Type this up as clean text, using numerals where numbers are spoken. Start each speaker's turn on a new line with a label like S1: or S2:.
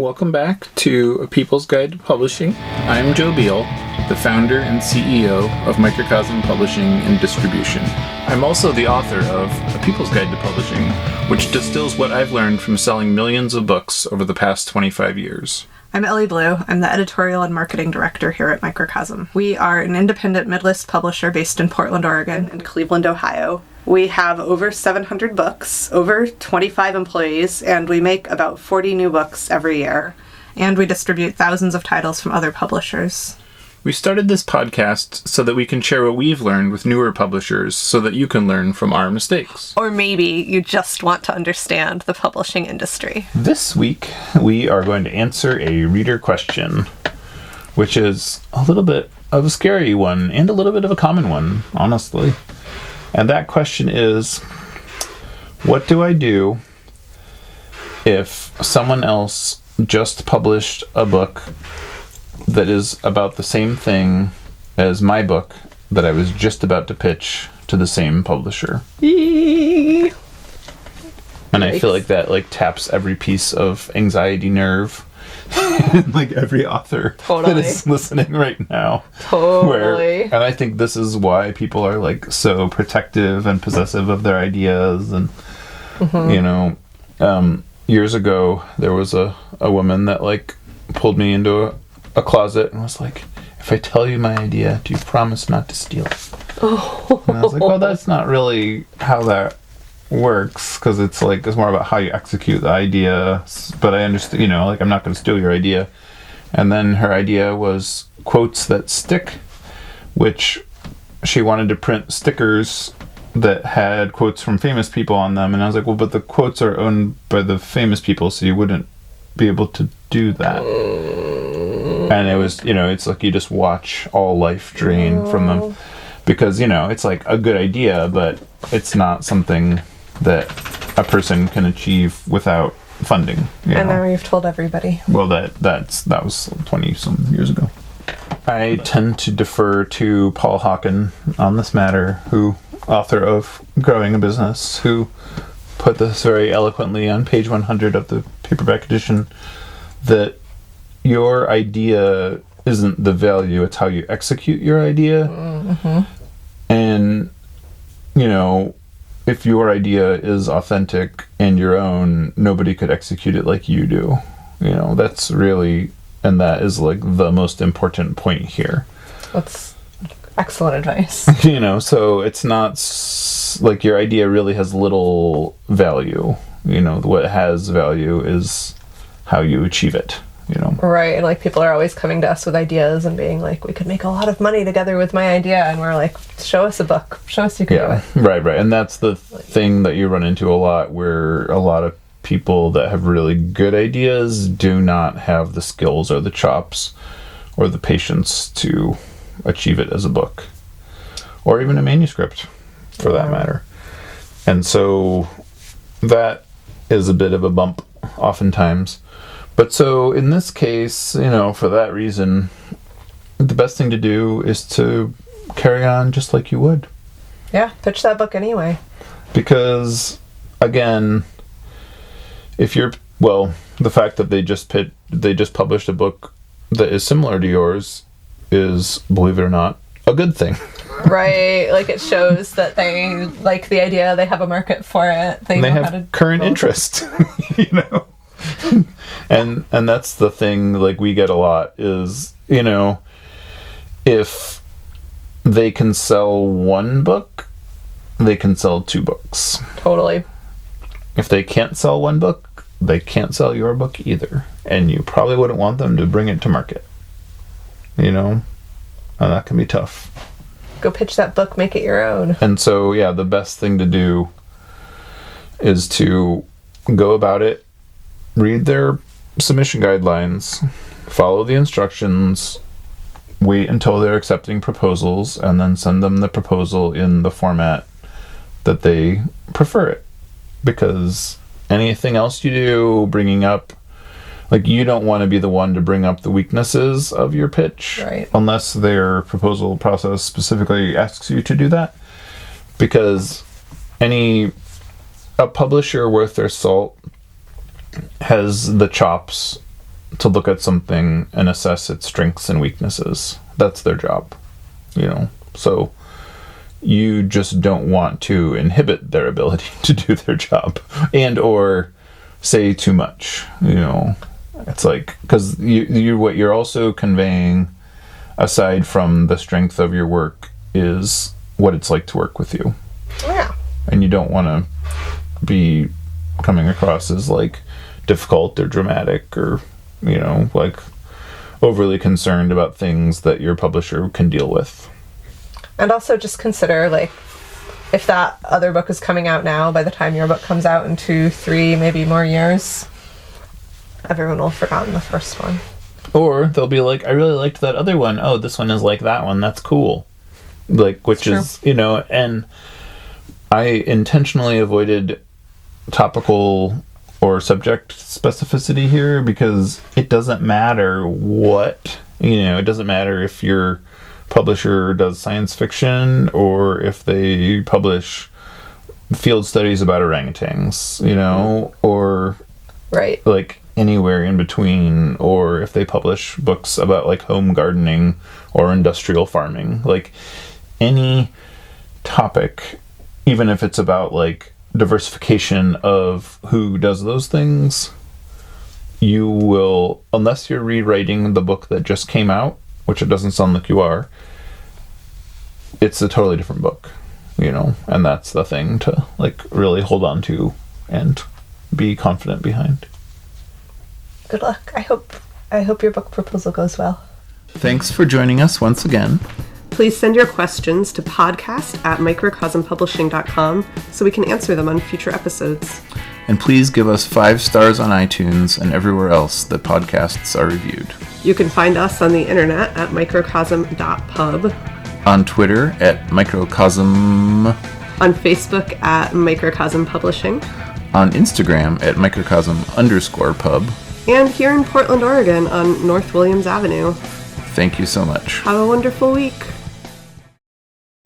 S1: Welcome back to A People's Guide to Publishing. I'm Joe Beal, the founder and CEO of Microcosm Publishing and Distribution. I'm also the author of A People's Guide to Publishing, which distills what I've learned from selling millions of books over the past 25 years.
S2: I'm Ellie Blue. I'm the editorial and marketing director here at Microcosm. We are an independent mid-list publisher based in Portland, Oregon, and Cleveland, Ohio. We have over 700 books, over 25 employees, and we make about 40 new books every year. And we distribute thousands of titles from other publishers.
S1: We started this podcast so that we can share what we've learned with newer publishers so that you can learn from our mistakes.
S2: Or maybe you just want to understand the publishing industry.
S1: This week, we are going to answer a reader question, which is a little bit of a scary one and a little bit of a common one, honestly. And that question is, what do I do if someone else just published a book that is about the same thing as my book that I was just about to pitch to the same publisher? And I feel like that taps every piece of anxiety nerve like every author that is listening right now. And I think this is why people are so protective and possessive of their ideas. And years ago there was a woman that pulled me into a closet and was like, if I tell you my idea, do you promise not to steal it? And I was like, well, that's not really how that works, because it's more about how you execute the idea. But I understand, I'm not going to steal your idea. And then her idea was quotes that stick, which she wanted to print stickers that had quotes from famous people on them. And I was like, well, but the quotes are owned by the famous people, so you wouldn't be able to do that. And it was, it's like you just watch all life drain from them, because, it's a good idea, but it's not something that a person can achieve without funding.
S2: And now you've told everybody.
S1: Well, that was 20-some years ago. I tend to defer to Paul Hawken on this matter, author of Growing a Business, who put this very eloquently on page 100 of the paperback edition, that your idea isn't the value, it's how you execute your idea. Mm-hmm. And, if your idea is authentic and your own, nobody could execute it like you do. That's really, and that is the most important point here.
S2: That's excellent advice.
S1: So it's not your idea really has little value. What has value is how you achieve it.
S2: Right, and people are always coming to us with ideas and being like, we could make a lot of money together with my idea, and we're like, show us a book, show us you can do it.
S1: Right, and that's the thing that you run into a lot, where a lot of people that have really good ideas do not have the skills or the chops or the patience to achieve it as a book, or even a manuscript for that matter. And so that is a bit of a bump oftentimes. But so in this case, for that reason, the best thing to do is to carry on just like you would.
S2: Yeah, pitch that book anyway.
S1: Because, again, the fact that they just published a book that is similar to yours is, believe it or not, a good thing.
S2: Right, it shows that they like the idea, they have a market for it, they know
S1: have
S2: how to
S1: current interest, and that's the thing we get a lot is, if they can sell one book, they can sell two books.
S2: Totally.
S1: If they can't sell one book, they can't sell your book either, and you probably wouldn't want them to bring it to market. And that can be tough.
S2: Go pitch that book, make it your own.
S1: And so, the best thing to do is to go about it, read their submission guidelines, follow the instructions, wait until they're accepting proposals, and then send them the proposal in the format that they prefer it. Because anything else you do, bringing up, you don't want to be the one to bring up the weaknesses of your pitch,
S2: right,
S1: unless their proposal process specifically asks you to do that. Because a publisher worth their salt has the chops to look at something and assess its strengths and weaknesses. That's their job, So you just don't want to inhibit their ability to do their job and or say too much, It's like, because what you're also conveying, aside from the strength of your work, is what it's like to work with you.
S3: Yeah.
S1: And you don't want to be coming across as like difficult or dramatic or, like overly concerned about things that your publisher can deal with.
S3: And also just consider, like, if that other book is coming out now, by the time your book comes out in 2, 3, maybe more years, everyone will have forgotten the first one.
S1: Or they'll be like, I really liked that other one. Oh, this one is like that one. That's cool. Like, which is, and I intentionally avoided topical or subject specificity here because it doesn't matter what, it doesn't matter if your publisher does science fiction or if they publish field studies about orangutans, or
S3: right,
S1: like anywhere in between, or if they publish books about like home gardening or industrial farming, like any topic, even if it's about like diversification of who does those things, you will, unless you're rewriting the book that just came out, which it doesn't sound like you are, it's a totally different book, and that's the thing to like really hold on to and be confident behind.
S3: Good luck. I hope your book proposal goes well.
S1: Thanks for joining us once again.
S3: Please send your questions to podcast@microcosmpublishing.com so we can answer them on future episodes.
S1: And please give us 5 stars on iTunes and everywhere else that podcasts are reviewed.
S3: You can find us on the internet at microcosm.pub,
S1: on Twitter at Microcosm,
S3: on Facebook at Microcosm Publishing,
S1: on Instagram at Microcosm_pub,
S3: and here in Portland, Oregon on North Williams Avenue.
S1: Thank you so much.
S3: Have a wonderful week.